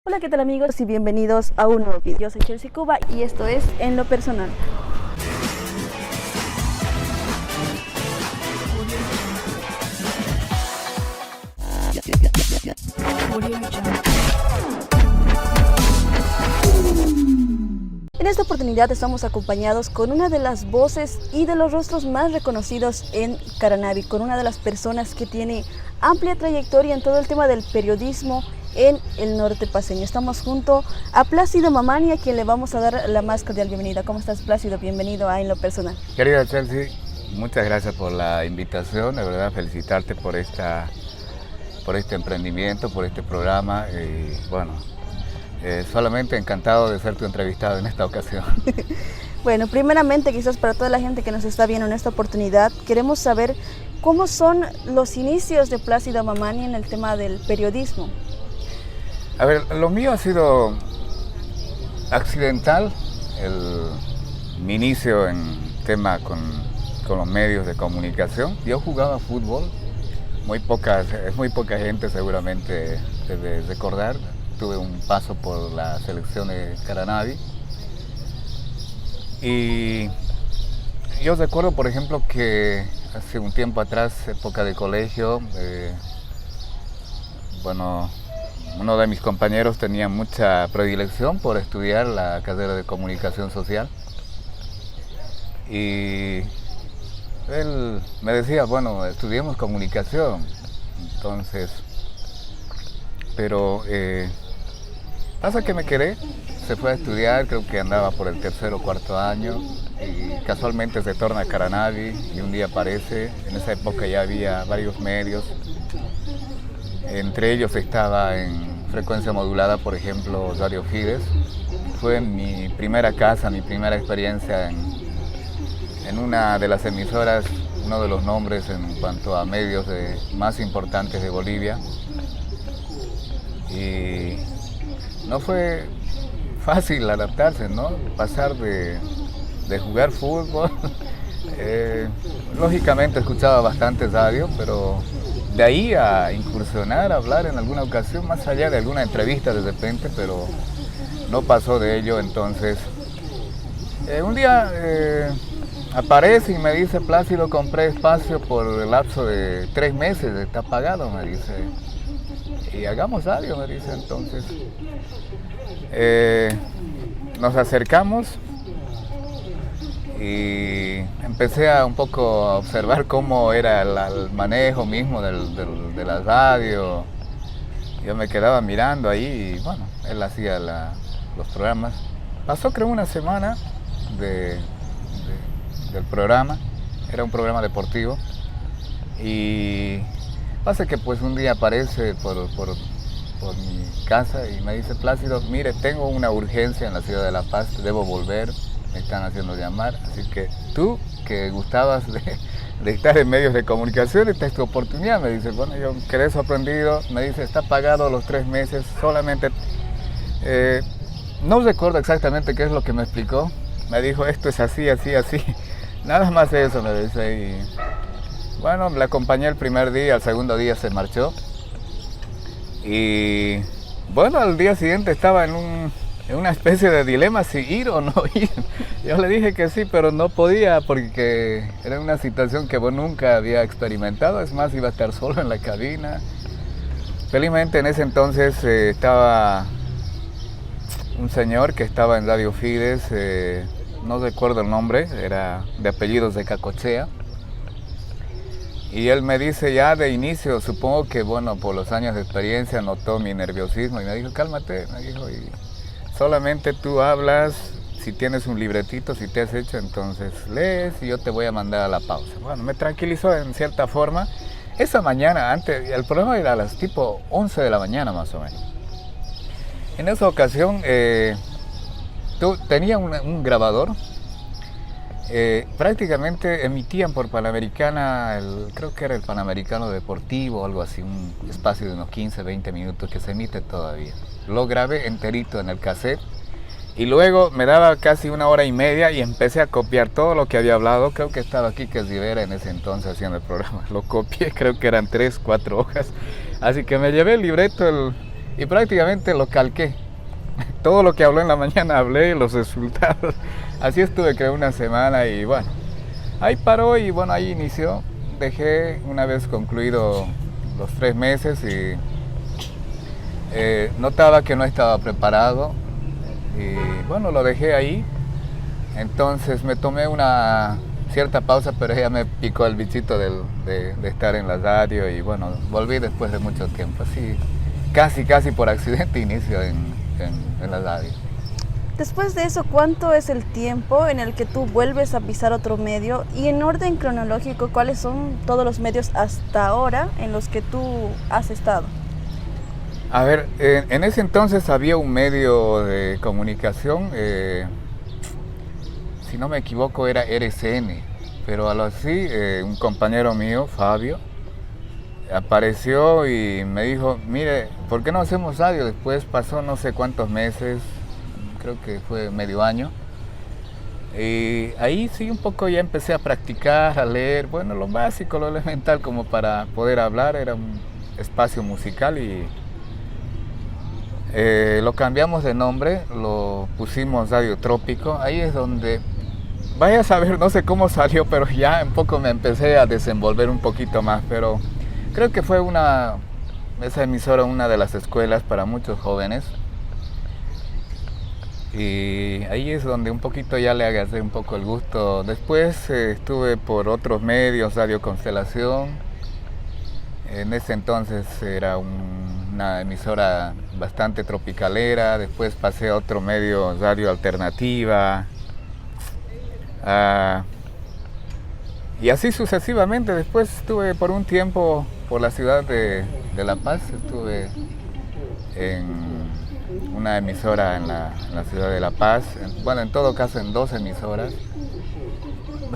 Hola, ¿qué tal amigos? Y bienvenidos a un nuevo video. Yo soy Chelsea Cuba y esto es En lo Personal. En esta oportunidad estamos acompañados con una de las voces y de los rostros más reconocidos en Caranavi, con una de las personas que tiene amplia trayectoria en todo el tema del periodismo en el norte paceño. Estamos junto a Plácido Mamani, a quien le vamos a dar la más cordial bienvenida. ¿Cómo estás, Plácido? Bienvenido a En lo Personal. Querida Chelsea, muchas gracias por la invitación, de verdad felicitarte por este emprendimiento, por este programa y bueno, solamente encantado de ser tu entrevistado en esta ocasión. Bueno, primeramente quizás para toda la gente que nos está viendo en esta oportunidad, queremos saber cómo son los inicios de Plácido Mamani en el tema del periodismo. A ver, lo mío ha sido accidental, mi inicio en tema con los medios de comunicación. Yo jugaba fútbol, muy poca gente seguramente debe recordar. Tuve un paso por la selección de Caranavi. Y yo recuerdo, por ejemplo, que hace un tiempo atrás, época de colegio, uno de mis compañeros tenía mucha predilección por estudiar la carrera de comunicación social. Y él me decía, bueno, estudiemos comunicación. Entonces, pero pasa que me quedé, se fue a estudiar, creo que andaba por el tercer o cuarto año y casualmente se torna a Caranavi y un día aparece. En esa época ya había varios medios, entre ellos estaba en frecuencia modulada, por ejemplo, Radio Fides. Fue mi primera casa, mi primera experiencia en una de las emisoras, uno de los nombres en cuanto a medios más importantes de Bolivia. Y no fue fácil adaptarse, ¿no? Pasar de jugar fútbol, lógicamente escuchaba bastante radio, pero de ahí a incursionar, a hablar en alguna ocasión, más allá de alguna entrevista de repente, pero no pasó de ello. Entonces, un día aparece y me dice, Plácido, compré espacio por el lapso de 3 meses, está pagado, me dice. Y hagamos radio, me dice. Entonces nos acercamos y empecé a un poco a observar cómo era el manejo mismo de la radio. Yo me quedaba mirando ahí y bueno, él hacía los programas. Pasó creo una semana del programa, era un programa deportivo y pasa que pues un día aparece por mi casa y me dice, Plácido, mire, tengo una urgencia en la ciudad de La Paz, debo volver, me están haciendo llamar, así que tú que gustabas de estar en medios de comunicación, esta es tu oportunidad. Me dice, bueno, yo quedé sorprendido, me dice, está pagado los 3 meses, solamente, no recuerdo exactamente qué es lo que me explicó, me dijo, esto es así, así, así, nada más eso me dice. Y bueno, le acompañé el primer día, el segundo día se marchó. Y bueno, al día siguiente estaba en una especie de dilema si ir o no ir. Yo le dije que sí, pero no podía porque era una situación que nunca había experimentado. Es más, iba a estar solo en la cabina. Felizmente en ese entonces estaba un señor que estaba en Radio Fides, no recuerdo el nombre, era de apellidos de Cacochea. Y él me dice ya de inicio, supongo que bueno, por los años de experiencia notó mi nerviosismo y me dijo, cálmate, me dijo, y solamente tú hablas, si tienes un libretito, si te has hecho, entonces lees y yo te voy a mandar a la pausa. Bueno, me tranquilizó en cierta forma. Esa mañana, el programa era a las tipo 11 de la mañana más o menos. En esa ocasión tenía un grabador. Prácticamente emitían por Panamericana, creo que era el Panamericano Deportivo o algo así, un espacio de unos 15, 20 minutos que se emite todavía. Lo grabé enterito en el cassette y luego me daba casi 1 hora y media y empecé a copiar todo lo que había hablado. Creo que estaba Quique Rivera en ese entonces haciendo el programa. Lo copié, creo que eran 3, 4 hojas. Así que me llevé el libreto y prácticamente lo calqué. Todo lo que habló en la mañana hablé, los resultados. Así estuve creo una semana y bueno, ahí paró y bueno, ahí inició. Dejé una vez concluido los 3 meses y notaba que no estaba preparado y bueno, lo dejé ahí. Entonces me tomé una cierta pausa, pero ya me picó el bichito de estar en la radio y bueno, volví después de mucho tiempo. Así, casi por accidente inicio en la radio. Después de eso, ¿cuánto es el tiempo en el que tú vuelves a pisar otro medio? Y en orden cronológico, ¿cuáles son todos los medios hasta ahora en los que tú has estado? A ver, en ese entonces había un medio de comunicación, si no me equivoco era RCN, pero algo así, un compañero mío, Fabio, apareció y me dijo, mire, ¿por qué no hacemos radio? Después pasó no sé cuántos meses, creo que fue medio año, y ahí sí un poco ya empecé a practicar, a leer, bueno, lo básico, lo elemental como para poder hablar, era un espacio musical y lo cambiamos de nombre, lo pusimos Radio Trópico, ahí es donde, vaya a saber, no sé cómo salió, pero ya un poco me empecé a desenvolver un poquito más, pero creo que fue esa emisora una de las escuelas para muchos jóvenes. Y ahí es donde un poquito ya le agarré un poco el gusto. Después estuve por otros medios, Radio Constelación. En ese entonces era una emisora bastante tropicalera. Después pasé a otro medio, Radio Alternativa. Y así sucesivamente. Después estuve por un tiempo por la ciudad de La Paz. Estuve en una emisora en la ciudad de La Paz, bueno, en todo caso en 2 emisoras,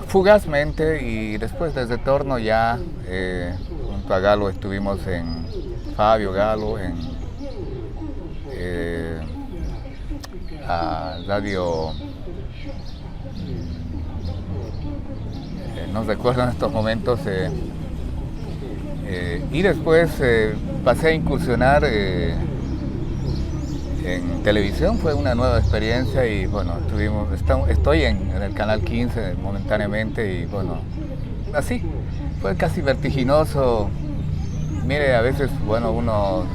fugazmente, y después desde Torno ya junto a Galo estuvimos en Fabio Galo, en a Radio, no recuerdo en estos momentos, y después pasé a incursionar en televisión. Fue una nueva experiencia y bueno, estoy en el canal 15 momentáneamente y bueno, así, fue casi vertiginoso. Mire, a veces, bueno, uno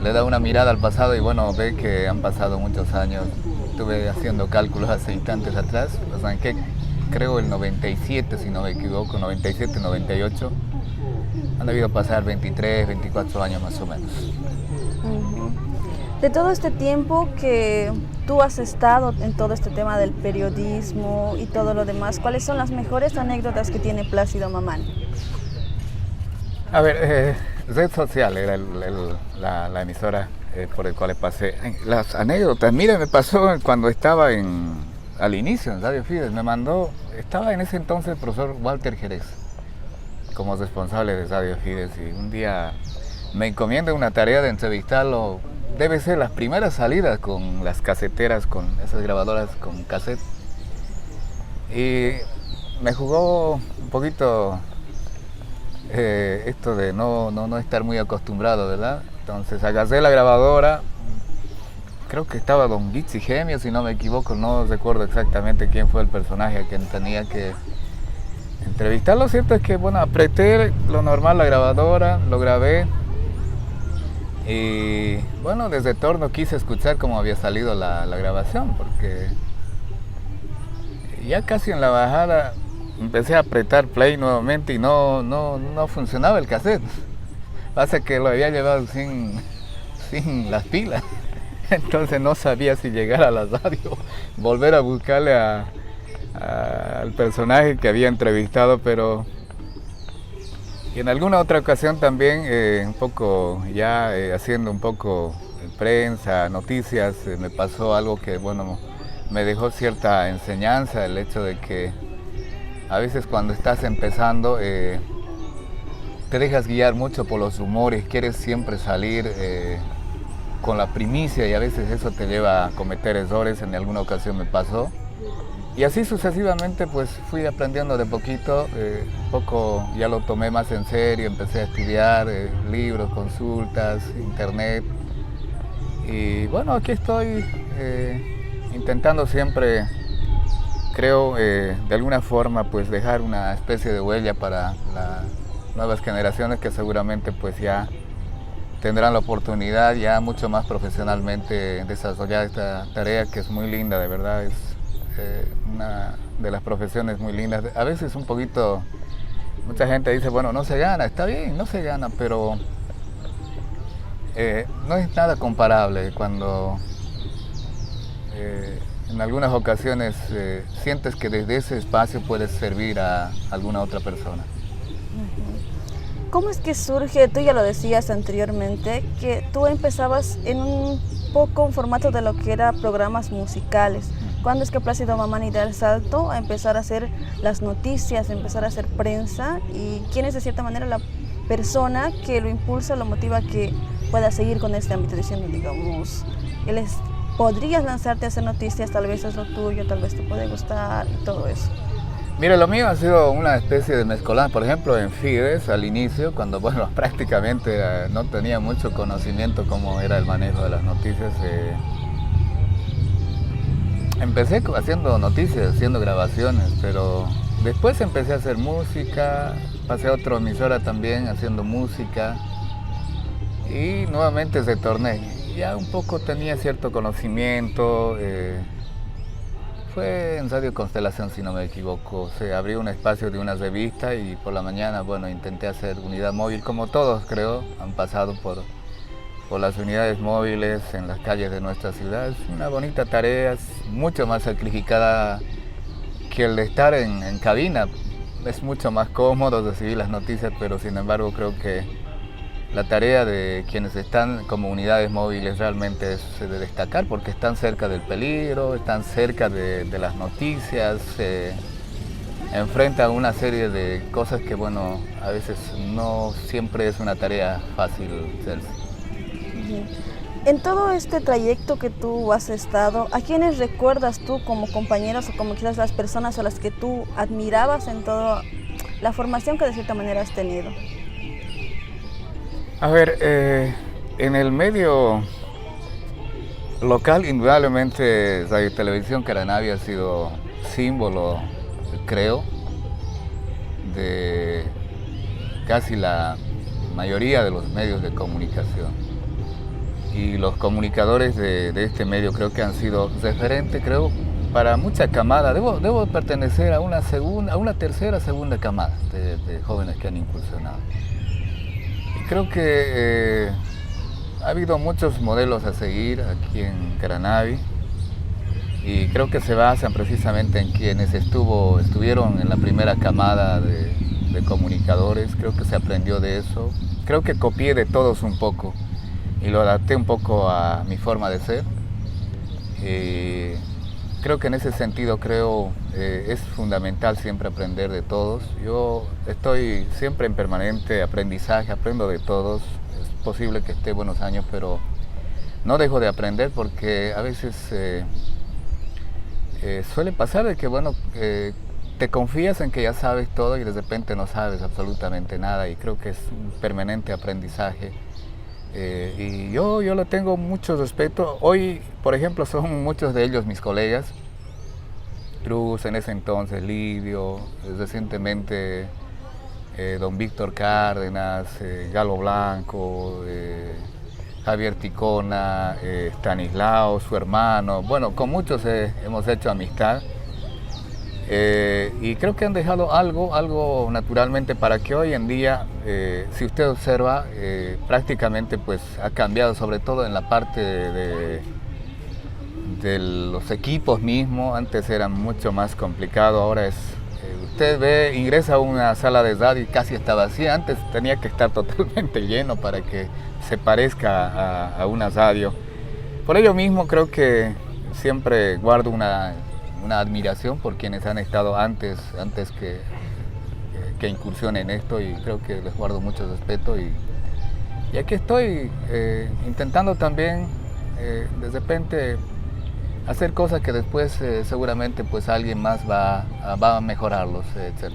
le da una mirada al pasado y bueno, ve que han pasado muchos años. Estuve haciendo cálculos hace instantes atrás, o sea, que creo el 97, si no me equivoco, 97, 98, han debido pasar 23, 24 años más o menos. De todo este tiempo que tú has estado en todo este tema del periodismo y todo lo demás, ¿cuáles son las mejores anécdotas que tiene Plácido Mamani? A ver, Red Social era la emisora por el cual pasé. Las anécdotas, mire, me pasó cuando estaba al inicio en Radio Fides, estaba en ese entonces el profesor Walter Jerez como responsable de Radio Fides y un día me encomienda una tarea de entrevistarlo. Debe ser las primeras salidas con las caseteras, con esas grabadoras con cassette. Y me jugó un poquito esto de no estar muy acostumbrado, ¿verdad? Entonces agarré la grabadora, creo que estaba Don Gitzi Gemio, si no me equivoco, no recuerdo exactamente quién fue el personaje a quien tenía que entrevistar. Lo cierto es que, bueno, apreté lo normal la grabadora, lo grabé. Y bueno, desde Torno quise escuchar cómo había salido la grabación, porque ya casi en la bajada empecé a apretar play nuevamente y no funcionaba el cassette. Pasa que lo había llevado sin las pilas, entonces no sabía si llegar a la radio, volver a buscarle al personaje que había entrevistado, pero... Y en alguna otra ocasión también, un poco ya haciendo un poco prensa, noticias, me pasó algo que, bueno, me dejó cierta enseñanza, el hecho de que a veces cuando estás empezando te dejas guiar mucho por los rumores, quieres siempre salir con la primicia y a veces eso te lleva a cometer errores, en alguna ocasión me pasó. Y así sucesivamente pues fui aprendiendo de poquito, un poco ya lo tomé más en serio, empecé a estudiar libros, consultas, internet, Y bueno, aquí estoy intentando siempre, creo, de alguna forma, pues dejar una especie de huella para las nuevas generaciones que seguramente pues ya tendrán la oportunidad ya mucho más profesionalmente desarrollar esta tarea que es muy linda, de verdad, es una de las profesiones muy lindas. A veces un poquito, mucha gente dice, bueno, no se gana, está bien, no se gana, pero no es nada comparable cuando en algunas ocasiones sientes que desde ese espacio puedes servir a alguna otra persona. ¿Cómo es que surge, tú ya lo decías anteriormente, que tú empezabas en un poco un formato de lo que era programas musicales? ¿Cuándo es que Plácido Mamani da el salto a empezar a hacer las noticias, a empezar a hacer prensa? ¿Y quién es de cierta manera la persona que lo impulsa, lo motiva a que pueda seguir con este ámbito diciendo, digamos, podrías lanzarte a hacer noticias, tal vez es lo tuyo, tal vez te puede gustar y todo eso? Mira, lo mío ha sido una especie de mezcolanza. Por ejemplo, en Fides, al inicio, cuando bueno, prácticamente no tenía mucho conocimiento cómo era el manejo de las noticias, empecé haciendo noticias, haciendo grabaciones, pero después empecé a hacer música, pasé a otra emisora también haciendo música y nuevamente retorné. Ya un poco tenía cierto conocimiento. Fue en Radio Constelación, si no me equivoco. Se abrió un espacio de una revista y por la mañana, bueno, intenté hacer unidad móvil, como todos creo, han pasado por las unidades móviles en las calles de nuestra ciudad. Es una bonita tarea, es mucho más sacrificada que el de estar en cabina. Es mucho más cómodo recibir las noticias, pero sin embargo creo que la tarea de quienes están como unidades móviles realmente es de destacar porque están cerca del peligro, están cerca de las noticias, se enfrentan a una serie de cosas que, bueno, a veces no siempre es una tarea fácil hacerse. En todo este trayecto que tú has estado, ¿a quiénes recuerdas tú como compañeros o como quizás las personas a las que tú admirabas en toda la formación que de cierta manera has tenido? A ver, en el medio local, indudablemente Radio y Televisión Caranavi ha sido símbolo, creo, de casi la mayoría de los medios de comunicación. Y los comunicadores de este medio creo que han sido referentes, creo, para mucha camada. Debo pertenecer a una tercera, segunda camada de jóvenes que han incursionado. Creo que ha habido muchos modelos a seguir aquí en Caranavi y creo que se basan precisamente en quienes estuvieron en la primera camada de comunicadores. Creo que se aprendió de eso. Creo que copié de todos un poco y lo adapté un poco a mi forma de ser. Creo que en ese sentido es fundamental siempre aprender de todos. Yo estoy siempre en permanente aprendizaje, aprendo de todos. Es posible que esté buenos años, pero no dejo de aprender porque a veces suele pasar de que bueno, te confías en que ya sabes todo y de repente no sabes absolutamente nada y creo que es un permanente aprendizaje. Y yo le tengo mucho respeto. Hoy, por ejemplo, son muchos de ellos mis colegas. Cruz, en ese entonces, Lidio, recientemente don Víctor Cárdenas, Galo Blanco, Javier Ticona, Stanislao, su hermano. Bueno, con muchos hemos hecho amistad. Y creo que han dejado algo naturalmente para que hoy en día, si usted observa, prácticamente pues ha cambiado, sobre todo en la parte de los equipos mismos. Antes era mucho más complicado, ahora usted ingresa a una sala de radio y casi está vacía. Antes tenía que estar totalmente lleno para que se parezca a una radio. Por ello mismo creo que siempre guardo una admiración por quienes han estado antes que incursionen en esto y creo que les guardo mucho respeto y aquí estoy intentando también de repente hacer cosas que después seguramente pues alguien más va a mejorarlos, etc.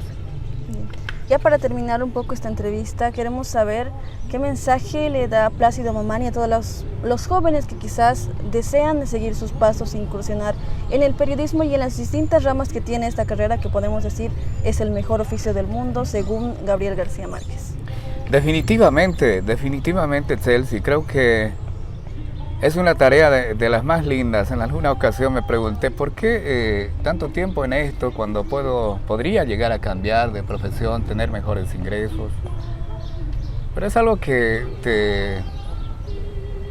Ya para terminar un poco esta entrevista, queremos saber qué mensaje le da Plácido Mamani a todos los jóvenes que quizás desean seguir sus pasos e incursionar en el periodismo y en las distintas ramas que tiene esta carrera, que podemos decir es el mejor oficio del mundo, según Gabriel García Márquez. Definitivamente, Chelsea, creo que es una tarea de las más lindas. En alguna ocasión me pregunté por qué tanto tiempo en esto cuando podría llegar a cambiar de profesión, tener mejores ingresos. Pero es algo que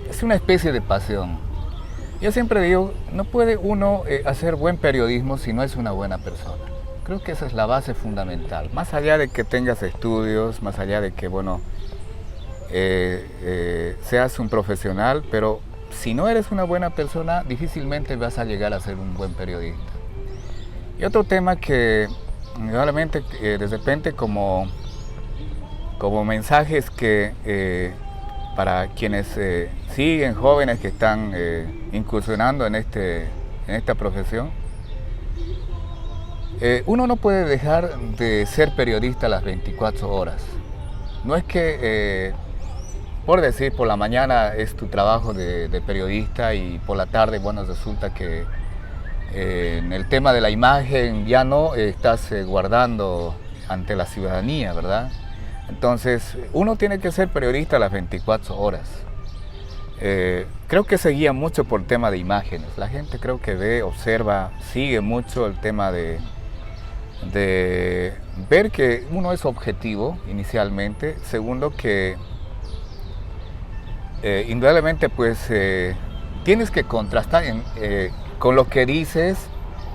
es una especie de pasión. Yo siempre digo, no puede uno hacer buen periodismo si no es una buena persona. Creo que esa es la base fundamental. Más allá de que tengas estudios, más allá de que, seas un profesional, pero si no eres una buena persona, difícilmente vas a llegar a ser un buen periodista. Y otro tema que, realmente, de repente, como mensajes que para quienes siguen, jóvenes que están incursionando en esta profesión, uno no puede dejar de ser periodista a las 24 horas. No es que, por decir, por la mañana es tu trabajo de periodista y por la tarde, resulta que en el tema de la imagen ya no estás guardando ante la ciudadanía, ¿verdad? Entonces, uno tiene que ser periodista a las 24 horas. Creo que se guía mucho por el tema de imágenes. La gente creo que ve, observa, sigue mucho el tema de ver que uno es objetivo inicialmente, segundo que indudablemente tienes que contrastar con lo que dices,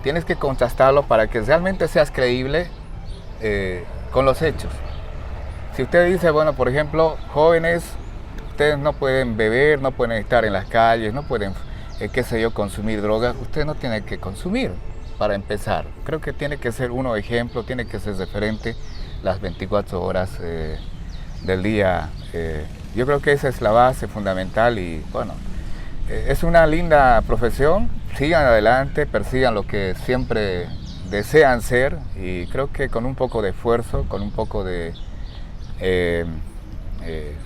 tienes que contrastarlo para que realmente seas creíble con los hechos. Si usted dice, por ejemplo, jóvenes, ustedes no pueden beber, no pueden estar en las calles, no pueden, consumir drogas, usted no tiene que consumir. Para empezar, creo que tiene que ser uno ejemplo, tiene que ser referente las 24 horas del día. Yo creo que esa es la base fundamental y es una linda profesión. Sigan adelante, persigan lo que siempre desean ser y creo que con un poco de esfuerzo, con un poco de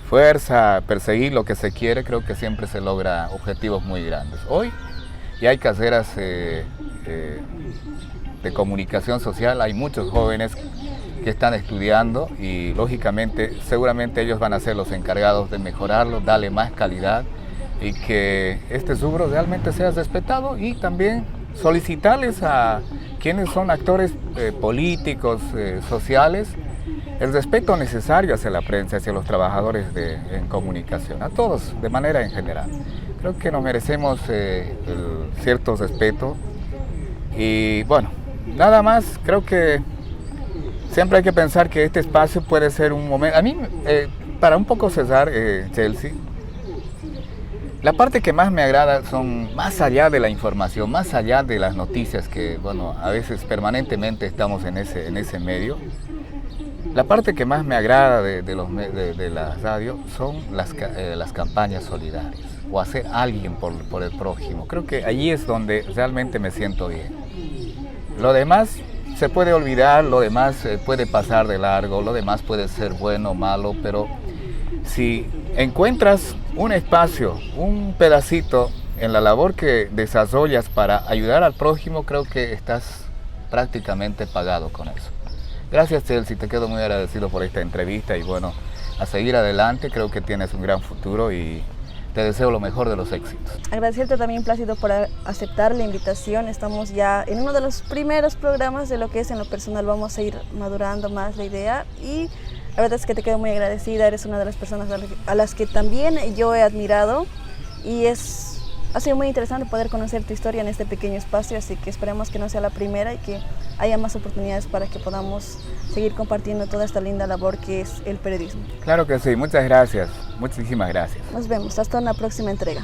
fuerza, perseguir lo que se quiere, creo que siempre se logra objetivos muy grandes. Hoy ya hay carreras de comunicación social, hay muchos jóvenes que están estudiando y lógicamente seguramente ellos van a ser los encargados de mejorarlo, darle más calidad y que este rubro realmente sea respetado y también solicitarles a quienes son actores políticos, sociales, el respeto necesario hacia la prensa, hacia los trabajadores en comunicación, a todos de manera en general. Creo que nos merecemos cierto respeto y nada más, creo que siempre hay que pensar que este espacio puede ser un momento. A mí, para un poco cesar, Chelsea, la parte que más me agrada son, más allá de la información, más allá de las noticias que, a veces permanentemente estamos en ese medio, la parte que más me agrada de la radio son las campañas solidarias o hacer alguien por el prójimo. Creo que allí es donde realmente me siento bien. Lo demás se puede olvidar, lo demás puede pasar de largo, lo demás puede ser bueno o malo, pero si encuentras un espacio, un pedacito en la labor que desarrollas para ayudar al prójimo, creo que estás prácticamente pagado con eso. Gracias, Chelsea, te quedo muy agradecido por esta entrevista y a seguir adelante, creo que tienes un gran futuro y te deseo lo mejor de los éxitos. Agradecerte también, Plácido, por aceptar la invitación. Estamos ya en uno de los primeros programas de lo que es en lo personal. Vamos a ir madurando más la idea y la verdad es que te quedo muy agradecida. Eres una de las personas a las que también yo he admirado y ha sido muy interesante poder conocer tu historia en este pequeño espacio, así que esperemos que no sea la primera y que haya más oportunidades para que podamos seguir compartiendo toda esta linda labor que es el periodismo. Claro que sí, muchas gracias, muchísimas gracias. Nos vemos, hasta una próxima entrega.